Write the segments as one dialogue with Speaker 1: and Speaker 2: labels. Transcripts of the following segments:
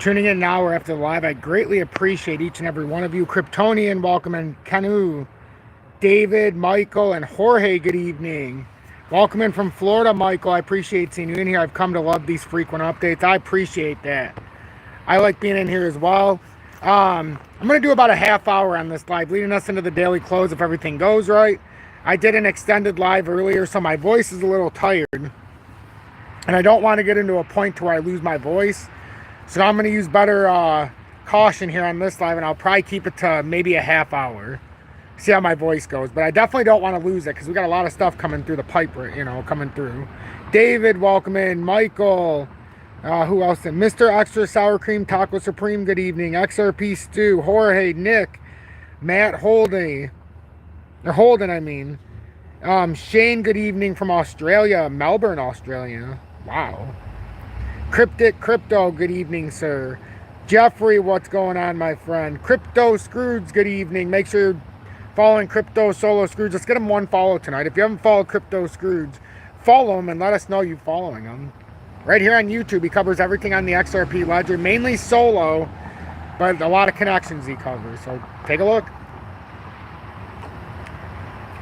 Speaker 1: tuning in now or after the live, I greatly appreciate each and every one of you. Kryptonian, welcome, and Canu, David, Michael, and Jorge, good evening. Welcome in from Florida, Michael. I appreciate seeing you in here. I've come to love these frequent updates. I appreciate that. I like being in here as well. I'm going to do about a half hour on this live, leading us into the daily close if everything goes right. I did an extended live earlier, so my voice is a little tired. And I don't want to get into a point to where I lose my voice. So I'm going to use better caution here on this live, and I'll probably keep it to maybe a half hour. See how my voice goes. But I definitely don't want to lose it because we got a lot of stuff coming through the pipe, you know, coming through. David, welcome in. Michael. Who else? Mr. Extra Sour Cream Taco Supreme, good evening. XRP Stew. Jorge, Nick. Matt Holden. Or Holden, I mean. Shane, good evening from Australia. Melbourne, Australia. Wow. Cryptic Crypto, good evening, sir. Jeffrey, what's going on, my friend? Crypto Scrooge, good evening. Make sure you're following Crypto Solo Scrooge. Let's get him one follow tonight. If you haven't followed Crypto Scrooge, follow him and let us know you're following him. Right here on YouTube, he covers everything on the XRP ledger, mainly solo, but a lot of connections he covers. So take a look.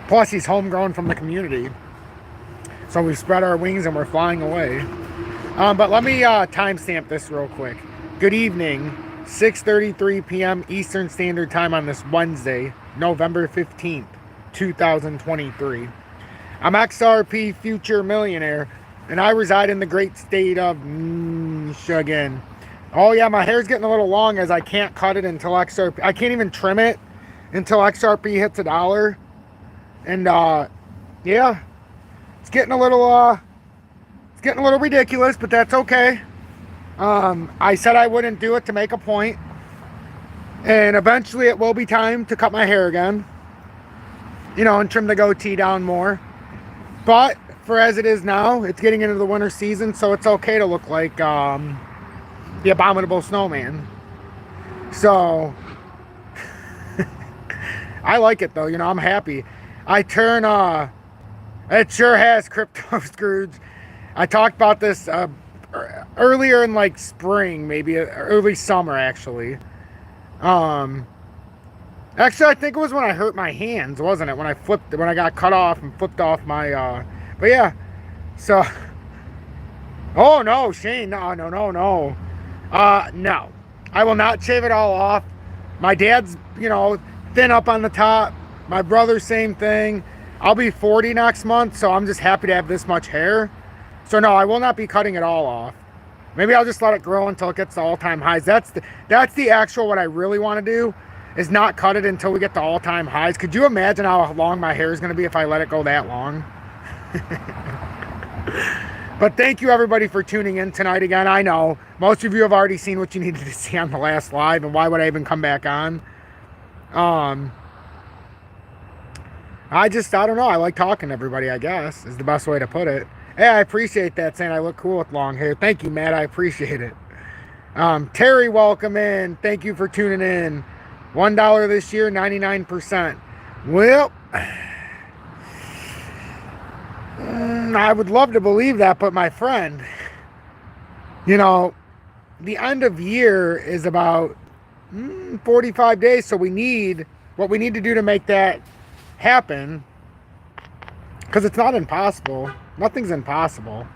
Speaker 1: Plus, he's homegrown from the community. So we spread our wings and we're flying away. But let me timestamp this real quick. Good evening, 6:33 p.m. Eastern Standard Time on this Wednesday, November 15th, 2023. I'm XRP Future Millionaire, and I reside in the great state of Michigan. Oh yeah, my hair's getting a little long as I can't cut it until XRP. I can't even trim it until XRP hits $1. And yeah, it's getting a little ridiculous, but that's okay. I said I wouldn't do it to make a point, and eventually it will be time to cut my hair again, you know, and trim the goatee down more. But for as it is now, it's getting into the winter season, so it's okay to look like the abominable snowman. So I like it though, you know, I'm happy. I turn it sure has, Crypto Scrooge. I talked about this earlier in like spring, maybe early summer actually. Actually, I think it was when I hurt my hands, wasn't it? When I got cut off and flipped off my but yeah. So oh no, Shane, no. No. I will not shave it all off. My dad's, you know, thin up on the top. My brother, same thing. I'll be 40 next month, so I'm just happy to have this much hair. So no, I will not be cutting it all off. Maybe I'll just let it grow until it gets to all-time highs. That's the actual what I really want to do, is not cut it until we get to all-time highs. Could you imagine how long my hair is going to be if I let it go that long? But thank you everybody for tuning in tonight again. I know most of you have already seen what you needed to see on the last live, and why would I even come back on? I don't know. I like talking to everybody, I guess, is the best way to put it. Hey, I appreciate that, saying I look cool with long hair. Thank you, Matt. I appreciate it. Terry, welcome in. Thank you for tuning in. $1 this year, 99%. Well, I would love to believe that, but my friend, you know, the end of year is about 45 days, so what we need to do to make that happen, because it's not impossible. Nothing's impossible,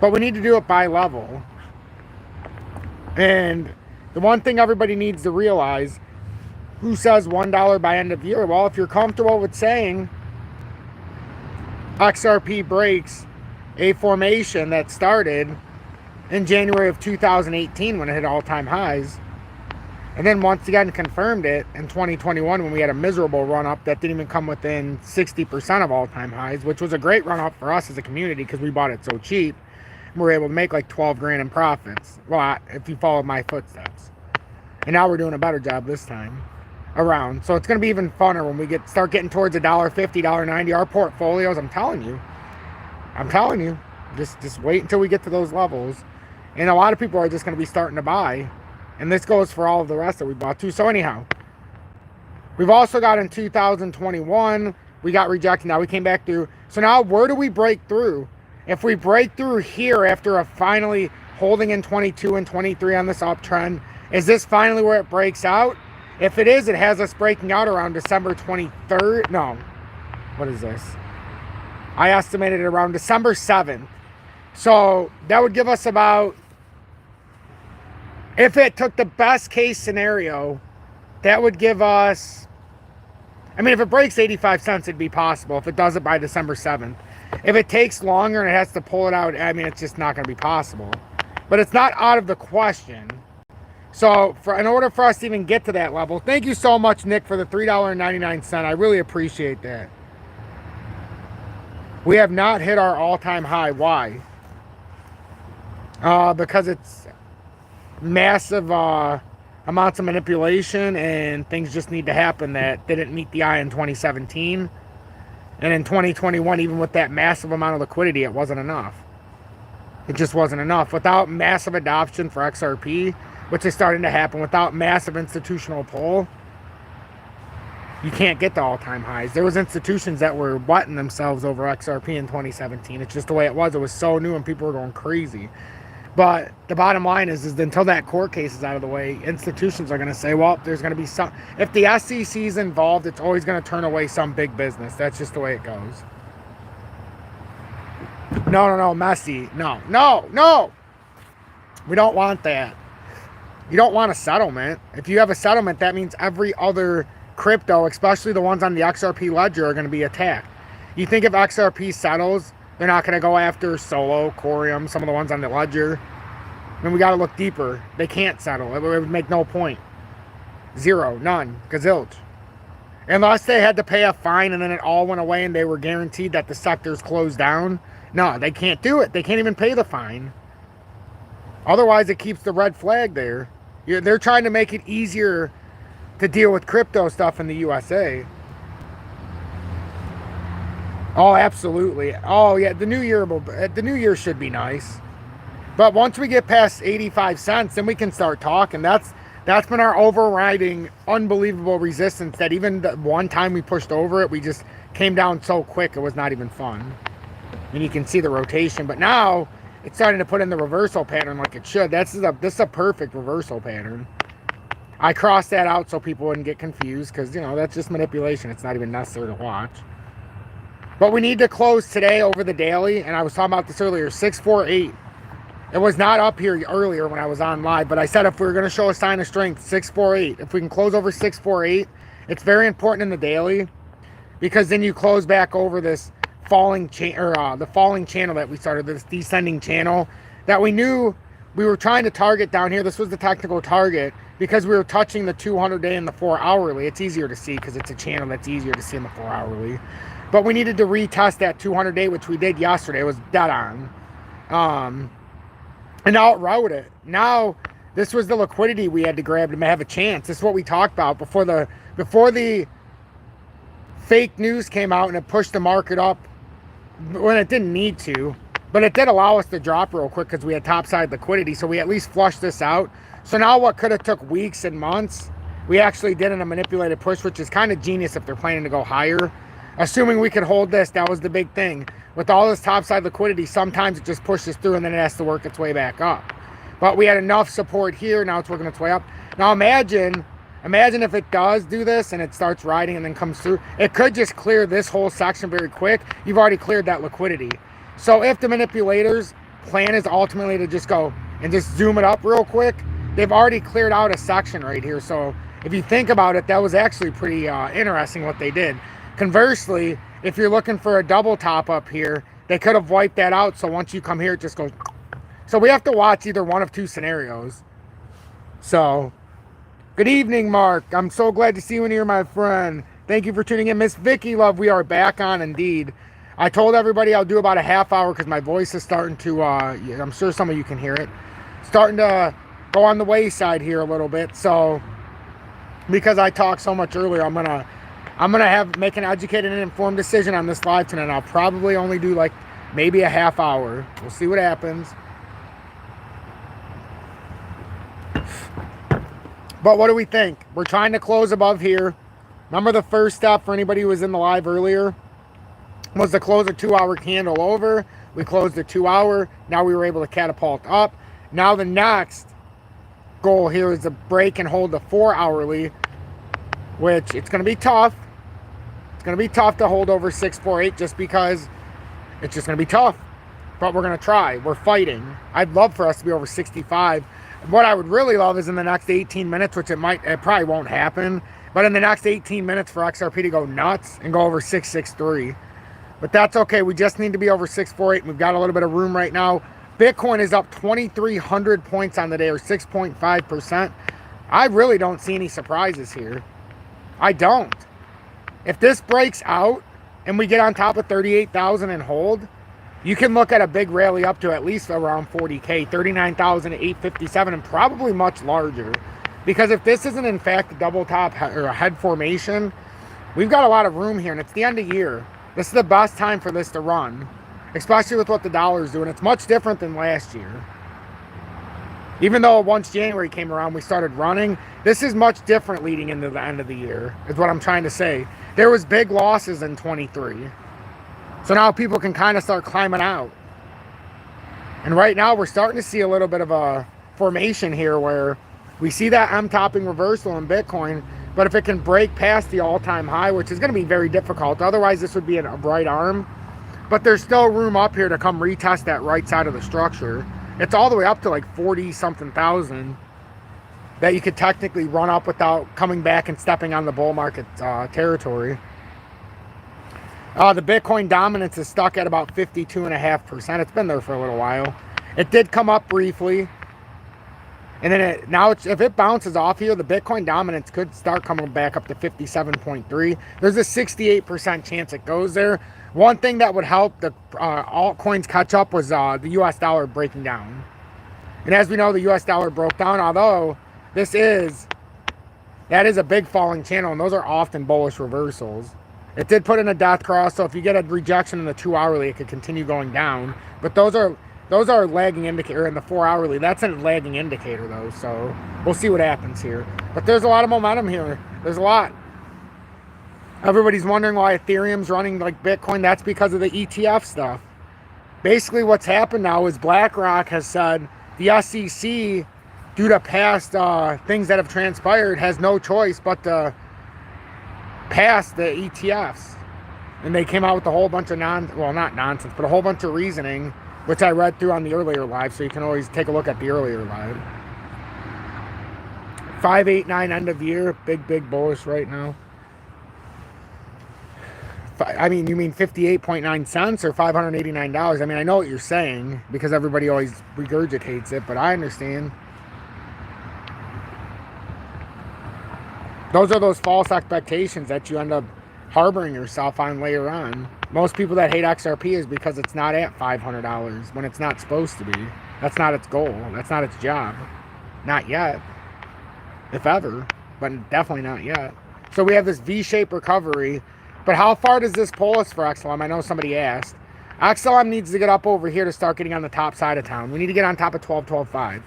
Speaker 1: but we need to do it by level. And the one thing everybody needs to realize, who says $1 by end of year? Well, if you're comfortable with saying XRP breaks a formation that started in January of 2018 when it hit all-time highs, and then once again confirmed it in 2021 when we had a miserable run-up that didn't even come within 60% of all-time highs, which was a great run-up for us as a community because we bought it so cheap. We were able to make like 12 grand in profits. Well, if you followed my footsteps. And now we're doing a better job this time around. So it's going to be even funner when we start getting towards $1.50, $1.90. Our portfolios, I'm telling you, just wait until we get to those levels. And a lot of people are just going to be starting to buy. And this goes for all of the rest that we bought too. So anyhow, we've also got in 2021, we got rejected. Now we came back through. So now where do we break through? If we break through here after a finally holding in 22 and 23 on this uptrend. Is this finally where it breaks out? If it is, it has us breaking out around December 23rd. No, what is this? I estimated it around December 7th. So that would give us about, if it took the best case scenario, that would give us, I mean, if it breaks 85 cents, it'd be possible if it does it by December 7th. If it takes longer and it has to pull it out, I mean, it's just not going to be possible. But it's not out of the question. So in order for us to even get to that level, thank you so much, Nick, for the $3.99. I really appreciate that. We have not hit our all-time high. Why? Because it's massive amounts of manipulation and things just need to happen that didn't meet the eye in 2017. And in 2021, even with that massive amount of liquidity, it wasn't enough. It just wasn't enough. Without massive adoption for XRP, which is starting to happen, without massive institutional pull, you can't get to all-time highs. There was institutions that were wetting themselves over XRP in 2017. It's just the way it was. It was so new and people were going crazy. But the bottom line is until that court case is out of the way, institutions are going to say, well, there's going to be some, if the SEC is involved, it's always going to turn away some big business. That's just the way it goes. No, messy. No. We don't want that. You don't want a settlement. If you have a settlement, that means every other crypto, especially the ones on the XRP ledger, are going to be attacked. You think if XRP settles, they're not going to go after Solo, Corium, some of the ones on the ledger? I mean, we got to look deeper. They can't settle. It would make no point. Zero, none, gazilch. Unless they had to pay a fine and then it all went away and they were guaranteed that the sector's closed down. No, they can't do it. They can't even pay the fine. Otherwise, it keeps the red flag there. They're trying to make it easier to deal with crypto stuff in the USA. Oh, absolutely. Oh, yeah, the new year should be nice. But once we get past 85 cents, then we can start talking. That's been our overriding unbelievable resistance, that even the one time we pushed over it, we just came down so quick it was not even fun. And you can see the rotation, but now it's starting to put in the reversal pattern like it should. This is a perfect reversal pattern. I crossed that out so people wouldn't get confused because, you know, that's just manipulation. It's not even necessary to watch. But we need to close today over the daily, and I was talking about this earlier, 648. It was not up here earlier when I was on live, but I said if we were going to show a sign of strength, 648. If we can close over 648, it's very important in the daily because then you close back over this falling the falling channel that we started, this descending channel that we knew we were trying to target down here. This was the technical target because we were touching the 200-day and the 4-hourly. It's easier to see because it's a channel that's easier to see in the 4-hourly. But we needed to retest that 200-day, which we did yesterday. It was dead on. And outroute it. Now, this was the liquidity we had to grab to have a chance. This is what we talked about before the fake news came out and it pushed the market up when it didn't need to. But it did allow us to drop real quick because we had topside liquidity. So we at least flushed this out. So now what could have took weeks and months, we actually did in a manipulated push, which is kind of genius if they're planning to go higher. Assuming we could hold this, that was the big thing. With all this topside liquidity, sometimes it just pushes through and then it has to work its way back up. But we had enough support here, now it's working its way up. Now imagine if it does do this and it starts riding and then comes through. It could just clear this whole section very quick. You've already cleared that liquidity. So if the manipulators' plan is ultimately to just go and just zoom it up real quick, they've already cleared out a section right here. So if you think about it, that was actually pretty interesting what they did. Conversely, if you're looking for a double top up here, they could have wiped that out. So once you come here, it just goes. So we have to watch either one of two scenarios. So, good evening, Mark. I'm so glad to see you in here, my friend. Thank you for tuning in. Miss Vicky Love, we are back on indeed. I told everybody I'll do about a half hour because my voice is starting to, I'm sure some of you can hear it, starting to go on the wayside here a little bit. So, because I talked so much earlier, I'm gonna make an educated and informed decision on this live tonight. I'll probably only do like maybe a half hour. We'll see what happens. But what do we think? We're trying to close above here. Remember the first step for anybody who was in the live earlier was to close a 2-hour candle over. We closed the 2 hour. Now we were able to catapult up. Now the next goal here is to break and hold the 4 hourly, which it's going to be tough. It's going to be tough to hold over 648 just because it's just going to be tough. But we're going to try. We're fighting. I'd love for us to be over 65. What I would really love is in the next 18 minutes, which it probably won't happen, but in the next 18 minutes for XRP to go nuts and go over 663. But that's okay. We just need to be over 648. We've got a little bit of room right now. Bitcoin is up 2,300 points on the day, or 6.5%. I really don't see any surprises here. I don't. If this breaks out and we get on top of 38,000 and hold, you can look at a big rally up to at least around 40K, 39,857, and probably much larger. Because if this isn't in fact a double top or a head formation, we've got a lot of room here, and it's the end of year. This is the best time for this to run, especially with what the dollar is doing. It's much different than last year. Even though once January came around, we started running, this is much different leading into the end of the year, is what I'm trying to say. There was big losses in 23. So now people can kind of start climbing out. And right now we're starting to see a little bit of a formation here where we see that M-topping reversal in Bitcoin, but if it can break past the all-time high, which is going to be very difficult, otherwise this would be a right arm. But there's still room up here to come retest that right side of the structure. It's all the way up to like 40-something thousand that you could technically run up without coming back and stepping on the bull market territory. The Bitcoin dominance is stuck at about 52.5%. It's been there for a little while. It did come up briefly. And then if it bounces off here, the Bitcoin dominance could start coming back up to 57.3. There's a 68% chance it goes there. One thing that would help the altcoins catch up was the US dollar breaking down. And as we know, the US dollar broke down, although that is a big falling channel, and those are often bullish reversals. It did put in a death cross, so if you get a rejection in the 2 hourly, it could continue going down. But those are lagging indicator. In the 4 hourly, that's a lagging indicator though, so we'll see what happens here. But there's a lot of momentum here. There's a lot. Everybody's wondering why Ethereum's running like Bitcoin. That's because of the ETF stuff. Basically what's happened now is BlackRock has said the SEC, due to past things that have transpired, has no choice but to pass the ETFs. And they came out with a whole bunch of not nonsense, but a whole bunch of reasoning, which I read through on the earlier live, so you can always take a look at the earlier live. 589 end of year, big bullish right now. I mean, you mean 58.9 cents or $589? I mean, I know what you're saying because everybody always regurgitates it, but I understand. Those are those false expectations that you end up harboring yourself on later on. Most people that hate XRP is because it's not at $500 when it's not supposed to be. That's not its goal. That's not its job. Not yet. If ever. But definitely not yet. So we have this V-shaped recovery. But how far does this pull us for XLM? I know somebody asked. XLM needs to get up over here to start getting on the top side of town. We need to get on top of 12.5.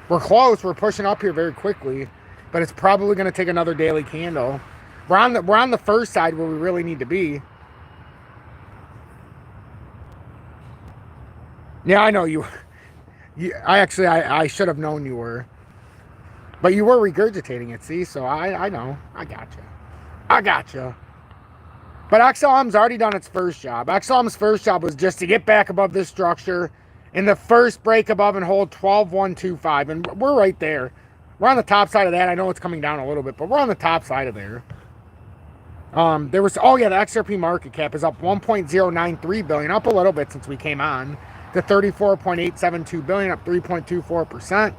Speaker 1: We're close. We're pushing up here very quickly. But it's probably going to take another daily candle. We're on the first side where we really need to be. Yeah, I know you. I should have known you were. But you were regurgitating it, see? So I know. I gotcha. But XLM's already done its first job. XLM's first job was just to get back above this structure in the first break above and hold 12.125. And we're right there. We're on the top side of that. I know it's coming down a little bit, but we're on the top side of there. The XRP market cap is up 1.093 billion, up a little bit since we came on, to 34.872 billion, up 3.24%.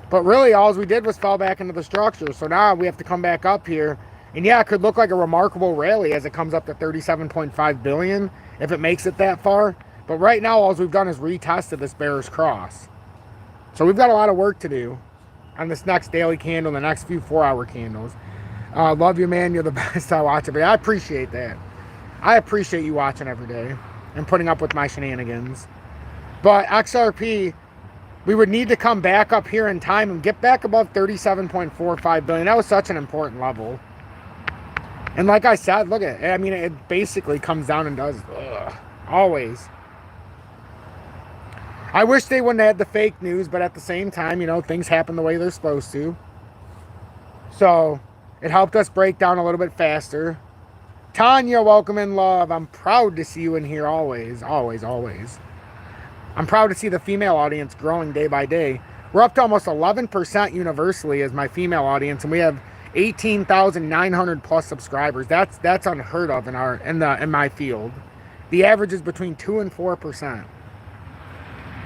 Speaker 1: But really, all we did was fall back into the structure. So now we have to come back up here. And yeah, it could look like a remarkable rally as it comes up to 37.5 billion if it makes it that far. But right now, all we've done is retested this bearish cross. So we've got a lot of work to do on this next daily candle, the next few 4-hour candles. Love you, man. You're the best. I watch it. But I appreciate that. I appreciate you watching every day and putting up with my shenanigans. But XRP, we would need to come back up here in time and get back above 37.45 billion. That was such an important level. And like I said, look at it. I mean, it basically comes down and does always. I wish they wouldn't have had the fake news, but at the same time, you know, things happen the way they're supposed to. So it helped us break down a little bit faster. Tanya, welcome in, love. I'm proud to see you in here always, always, always. I'm proud to see the female audience growing day by day. We're up to almost 11% universally as my female audience, and we have 18,900 plus subscribers. That's unheard of in my field. The average is between 2 and 4%.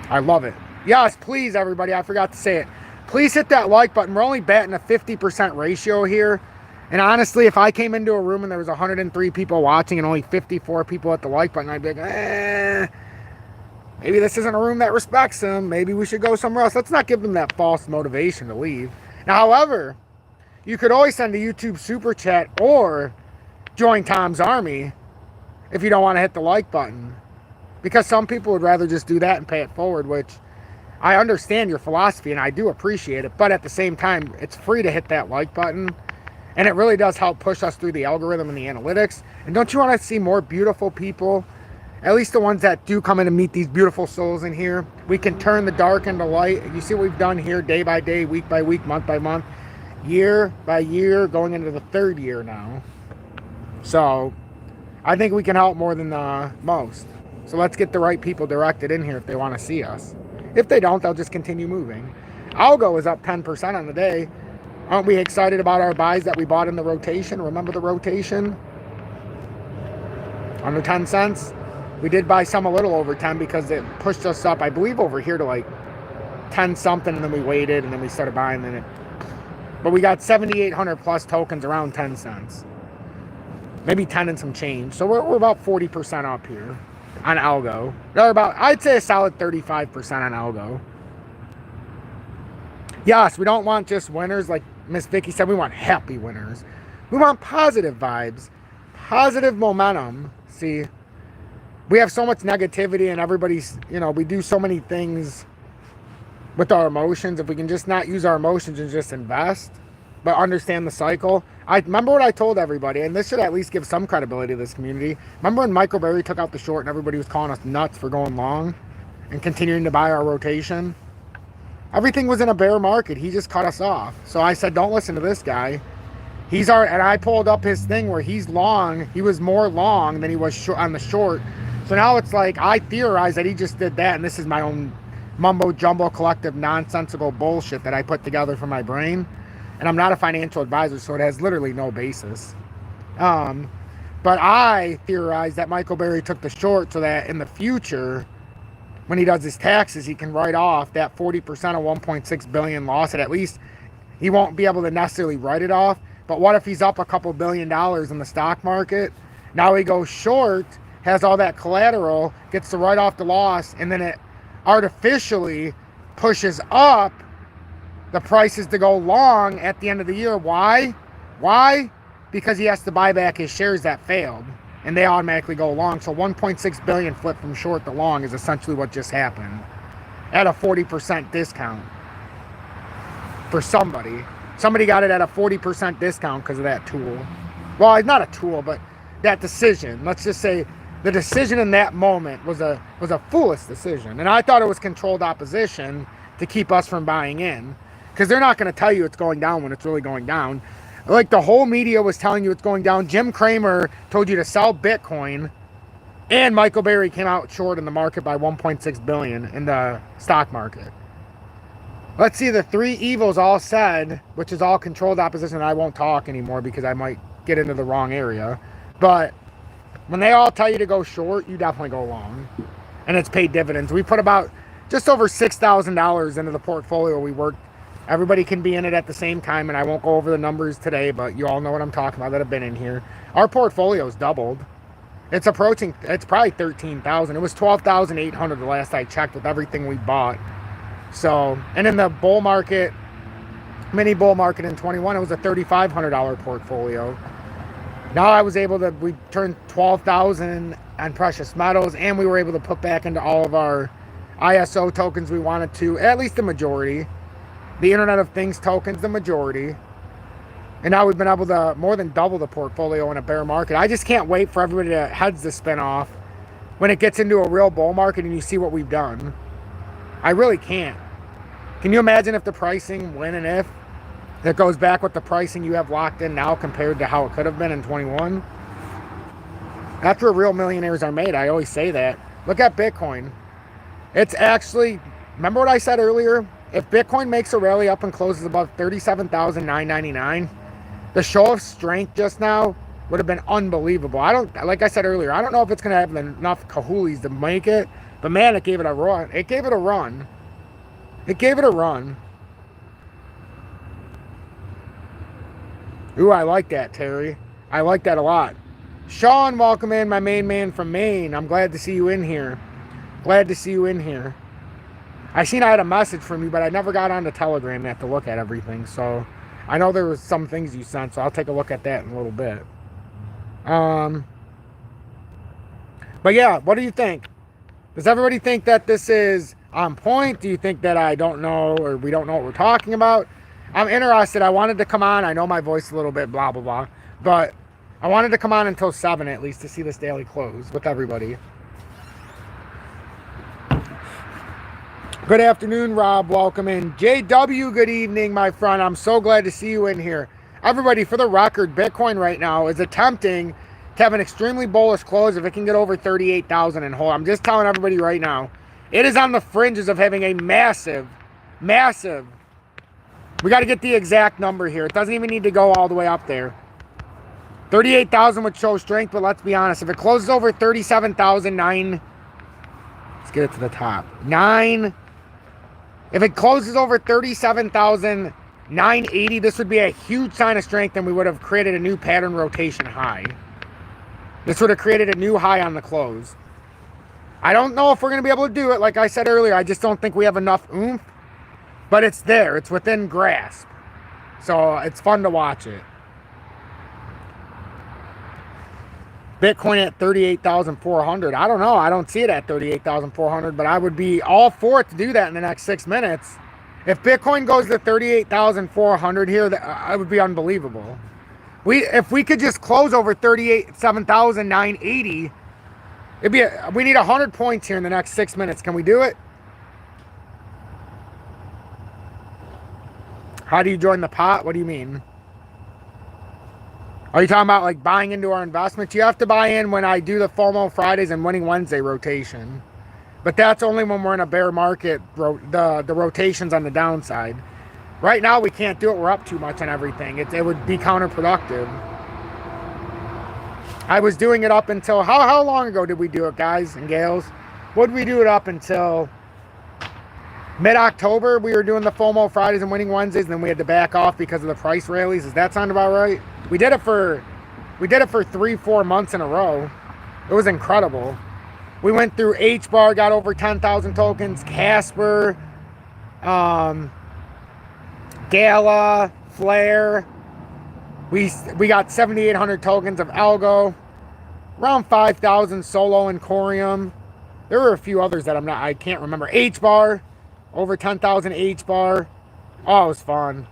Speaker 1: I love it. Yes, please, everybody. I forgot to say it. Please hit that like button. We're only batting a 50% ratio here. And honestly, if I came into a room and there was 103 people watching and only 54 people hit the like button, I'd be like, maybe this isn't a room that respects them. Maybe we should go somewhere else. Let's not give them that false motivation to leave. Now, however, you could always send a YouTube super chat or join Tom's Army if you don't want to hit the like button. Because some people would rather just do that and pay it forward, which I understand your philosophy and I do appreciate it. But at the same time, it's free to hit that like button. And it really does help push us through the algorithm and the analytics. And don't you want to see more beautiful people? At least the ones that do come in and meet these beautiful souls in here. We can turn the dark into light. You see what we've done here day by day, week by week, month by month, year by year, going into the 3rd year now. So I think we can help more than most. So let's get the right people directed in here if they want to see us. If they don't, they'll just continue moving. Algo is up 10% on the day. Aren't we excited about our buys that we bought in the rotation? Remember the rotation? Under 10 cents. We did buy some a little over 10 because it pushed us up, I believe, over here to like 10 something, and then we waited and then we started buying. But we got 7,800 plus tokens around 10 cents. Maybe 10 and some change. So we're about 40% up here on algo. Or about, I'd say a solid 35% on algo. Yes, we don't want just winners like Miss Vicky said. We want happy winners. We want positive vibes, positive momentum. See, we have so much negativity and everybody's, you know, we do so many things with our emotions. If we can just not use our emotions and just invest, but understand the cycle. I remember what I told everybody, and this should at least give some credibility to this community. Remember when Michael Berry took out the short and everybody was calling us nuts for going long and continuing to buy our rotation? Everything was in a bear market. He just cut us off. So I said, don't listen to this guy. And I pulled up his thing where he's long. He was more long than he was short on the short. So now it's like I theorize that he just did that, and this is my own mumbo jumbo collective nonsensical bullshit that I put together for my brain. And I'm not a financial advisor, so it has literally no basis. But I theorize that Michael Berry took the short so that in the future, when he does his taxes, he can write off that 40% of 1.6 billion loss. At least he won't be able to necessarily write it off. But what if he's up a couple $1 billion in the stock market? Now he goes short, has all that collateral, gets to write off the loss, and then it artificially pushes up the prices to go long at the end of the year. Why? Because he has to buy back his shares that failed, and they automatically go long. So 1.6 billion flip from short to long is essentially what just happened at a 40% discount for somebody. Somebody got it at a 40% discount because of that tool. Well, it's not a tool, but that decision. Let's just say the decision in that moment was a foolish decision. And I thought it was controlled opposition to keep us from buying in. Because they're not going to tell you it's going down when it's really going down. Like the whole media was telling you it's going down. Jim Cramer told you to sell Bitcoin. And Michael Berry came out short in the market by 1.6 billion in the stock market. Let's see, the three evils all said, which is all controlled opposition. I won't talk anymore because I might get into the wrong area. But when they all tell you to go short, you definitely go long. And it's paid dividends. We put about just over $6,000 into the portfolio we worked. Everybody can be in it at the same time, and I won't go over the numbers today, but you all know what I'm talking about that have been in here. Our portfolio's doubled. It's probably 13,000. It was 12,800 the last I checked with everything we bought. So, and in the bull market, mini bull market in 21, it was a $3,500 portfolio. Now we turned 12,000 on precious metals, and we were able to put back into all of our ISO tokens we wanted to, at least the majority. The Internet of Things tokens, the majority. And now we've been able to more than double the portfolio in a bear market. I just can't wait for everybody to heads to spin off when it gets into a real bull market and you see what we've done. I really can't. Can you imagine if the pricing, when and if, it goes back with the pricing you have locked in now compared to how it could have been in 21? That's where real millionaires are made. I always say that. Look at Bitcoin. It's actually, remember what I said earlier? If Bitcoin makes a rally up and closes above 37,999, the show of strength just now would have been unbelievable. Like I said earlier, I don't know if it's going to have enough cahoolies to make it, but man, it gave it a run. It gave it a run. It gave it a run. Ooh, I like that, Terry. I like that a lot. Sean, welcome in, my main man from Maine. I'm glad to see you in here. Glad to see you in here. I seen I had a message from you, but I never got on the Telegram yet to look at everything. So I know there was some things you sent, so I'll take a look at that in a little bit. But yeah, what do you think? Does everybody think that this is on point? Do you think that I don't know, or we don't know what we're talking about? I'm interested. I wanted to come on. I know my voice is a little bit blah, blah, blah. But I wanted to come on until 7 at least to see this daily close with everybody. Good afternoon, Rob. Welcome in. JW, good evening, my friend. I'm so glad to see you in here. Everybody, for the record, Bitcoin right now is attempting to have an extremely bullish close if it can get over 38,000 and hold. I'm just telling everybody right now, it is on the fringes of having a massive, massive. We got to get the exact number here. It doesn't even need to go all the way up there. 38,000 would show strength, but let's be honest. If it closes over 37,009, let's get it to the top. If it closes over 37,980, this would be a huge sign of strength, and we would have created a new pattern rotation high. This would have created a new high on the close. I don't know if we're going to be able to do it. Like I said earlier, I just don't think we have enough oomph. But it's there. It's within grasp. So it's fun to watch it. Bitcoin at 38,400. I don't know. I don't see it at 38,400, but I would be all for it to do that in the next 6 minutes. If Bitcoin goes to 38,400 here, that would be unbelievable. If we could just close over 37,980, we need 100 points here in the next 6 minutes. Can we do it? How do you join the pot? What do you mean? Are you talking about like buying into our investments? You have to buy in when I do the FOMO Fridays and Winning Wednesday rotation. But that's only when we're in a bear market, the rotation's on the downside. Right now we can't do it. We're up too much on everything. It would be counterproductive. I was doing it up until, how long ago did we do it, guys and gals? Would we do it up until mid-October? We were doing the FOMO Fridays and Winning Wednesdays, and then we had to back off because of the price rallies. Does that sound about right? We did it for 3-4 months in a row. It was incredible. We went through H-bar, got over 10,000 tokens, Casper, Gala, Flare. We got 7,800 tokens of Algo, around 5,000 Solo and Corium. There were a few others that I can't remember. H-bar. Over 10,000 H-bar. Oh, it was fun.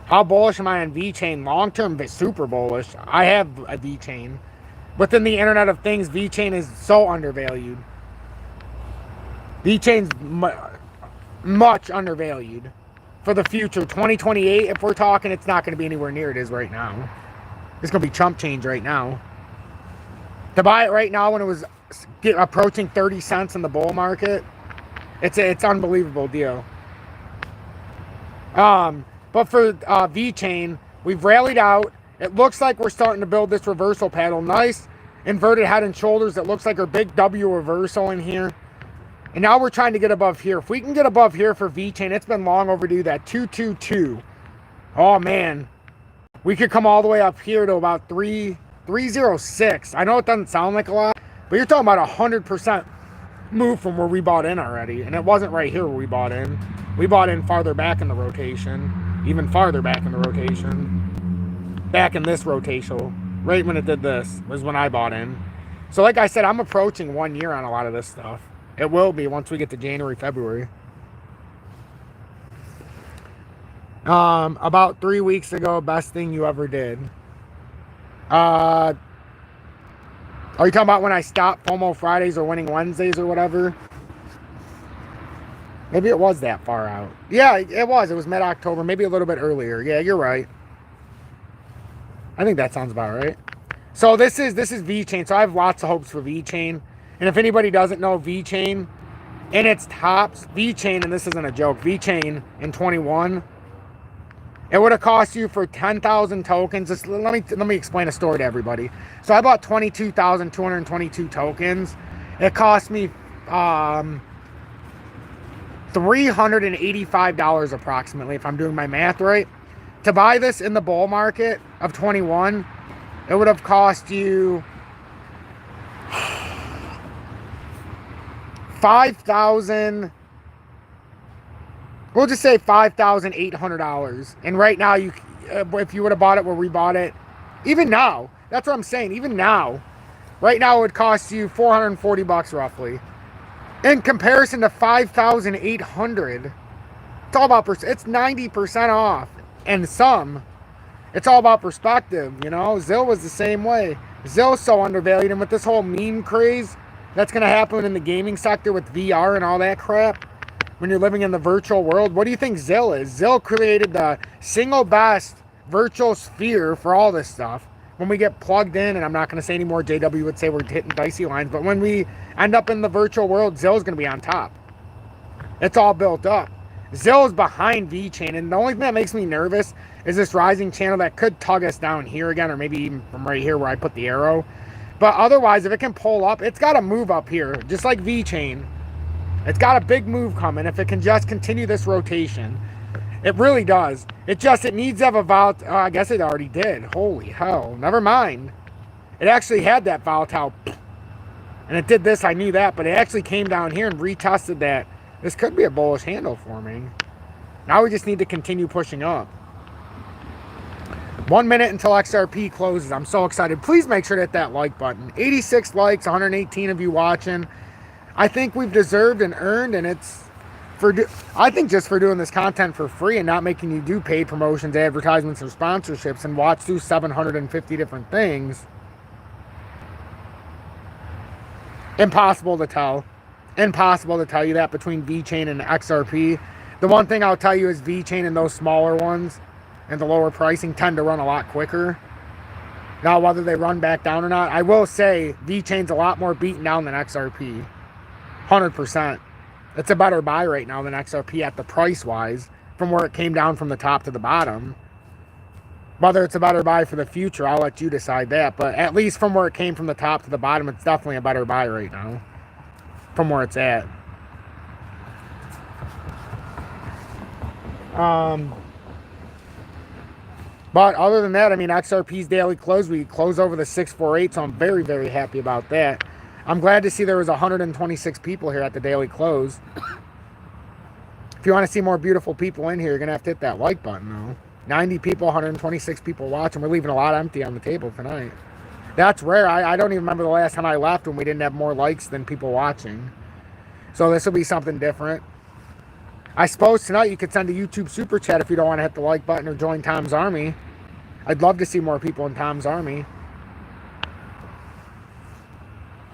Speaker 1: How bullish am I on VeChain? Long-term, but super bullish. I have a VeChain. Within the Internet of Things, VeChain is so undervalued. VeChain's much undervalued. For the future, 2028, if we're talking, it's not going to be anywhere near it is right now. It's going to be chump change right now. To buy it right now when it was approaching 30 cents in the bull market, it's unbelievable deal. But for VeChain, we've rallied out. It looks like we're starting to build this reversal paddle. Nice inverted head and shoulders. It looks like our big W reversal in here. And now we're trying to get above here. If we can get above here for VeChain, it's been long overdue, that 222. Oh, man. We could come all the way up here to about 306. I know it doesn't sound like a lot, but you're talking about 100% move from where we bought in already. And it wasn't right here where we bought in. We bought in farther back in the rotation. Even farther back in the rotation. Back in this rotation. Right when it did this was when I bought in. So like I said, I'm approaching 1 year on a lot of this stuff. It will be once we get to January, February. About 3 weeks ago, best thing you ever did. Are you talking about when I stopped FOMO Fridays or Winning Wednesdays or whatever? Maybe it was that far out. Yeah, it was. It was mid-October, maybe a little bit earlier. Yeah, you're right. I think that sounds about right. So this is VeChain. So I have lots of hopes for VeChain. And if anybody doesn't know VeChain, in its tops, VeChain, and this isn't a joke, VeChain in 21, it would have cost you for 10,000 tokens. Just let me explain a story to everybody. So I bought 22,222 tokens. It cost me $385 approximately, if I'm doing my math right. To buy this in the bull market of 21, it would have cost you 5,000. We'll just say $5,800. And right now, if you would have bought it where we bought it, even now, that's what I'm saying. Even now, right now, it would cost you $440 roughly. In comparison to 5,800, it's all about it's 90% off. And some, it's all about perspective. You know, Zill was the same way. Zill's so undervalued, and with this whole meme craze that's going to happen in the gaming sector with VR and all that crap, when you're living in the virtual world, what do you think Zill is? Zill created the single best virtual sphere for all this stuff. When we get plugged in, and I'm not going to say anymore, JW would say we're hitting dicey lines, but when we end up in the virtual world, Zill's going to be on top. It's all built up. Zill is behind VeChain, and the only thing that makes me nervous is this rising channel that could tug us down here again, or maybe even from right here where I put the arrow. But otherwise, if it can pull up, it's got to move up here, just like VeChain. It's got a big move coming if it can just continue this rotation. It really does. It needs to have a volatile. I guess it already did. Holy hell. Never mind. It actually had that volatile. And it did this. I knew that. But it actually came down here and retested that. This could be a bullish handle for me. Now we just need to continue pushing up. 1 minute until XRP closes. I'm so excited. Please make sure to hit that like button. 86 likes, 118 of you watching. I think we've deserved and earned, and it's I think just for doing this content for free and not making you do paid promotions, advertisements, or sponsorships and watch through 750 different things. Impossible to tell. Impossible to tell you that between VeChain and XRP. The one thing I'll tell you is VeChain and those smaller ones and the lower pricing tend to run a lot quicker. Now, whether they run back down or not, I will say VeChain's a lot more beaten down than XRP. 100%. It's a better buy right now than XRP at the price-wise from where it came down from the top to the bottom. Whether it's a better buy for the future, I'll let you decide that. But at least from where it came from the top to the bottom, it's definitely a better buy right now from where it's at. But other than that, I mean, XRP's daily close, we close over the 648, so I'm very, very happy about that. I'm glad to see there was 126 people here at the daily close. If you want to see more beautiful people in here, you're going to have to hit that like button, though. 90 people, 126 people watching. We're leaving a lot empty on the table tonight. That's rare. I don't even remember the last time I left when we didn't have more likes than people watching. So this will be something different. I suppose tonight you could send a YouTube super chat if you don't want to hit the like button or join Tom's Army. I'd love to see more people in Tom's Army.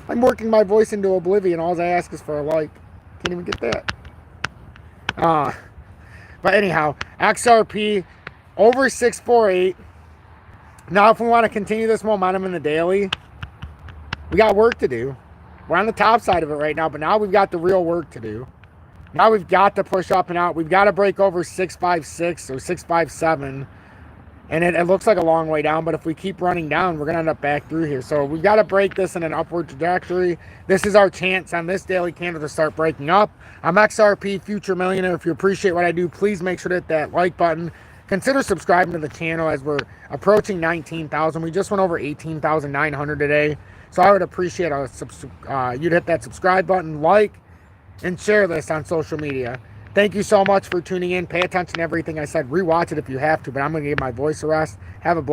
Speaker 1: I'm working my voice into oblivion. All I ask is for a like. Can't even get that. But anyhow, XRP over 648. Now, if we want to continue this momentum in the daily, we got work to do. We're on the top side of it right now, but now we've got the real work to do. Now we've got to push up and out. We've got to break over 656 or 657. And it looks like a long way down, but if we keep running down, we're going to end up back through here. So we've got to break this in an upward trajectory. This is our chance on this daily candle to start breaking up. I'm XRP Future Millionaire. If you appreciate what I do, please make sure to hit that like button. Consider subscribing to the channel as we're approaching 19,000. We just went over 18,900 today. So I would appreciate you'd hit that subscribe button, like, and share this on social media. Thank you so much for tuning in. Pay attention to everything I said. Rewatch it if you have to, but I'm going to give my voice a rest. Have a blessed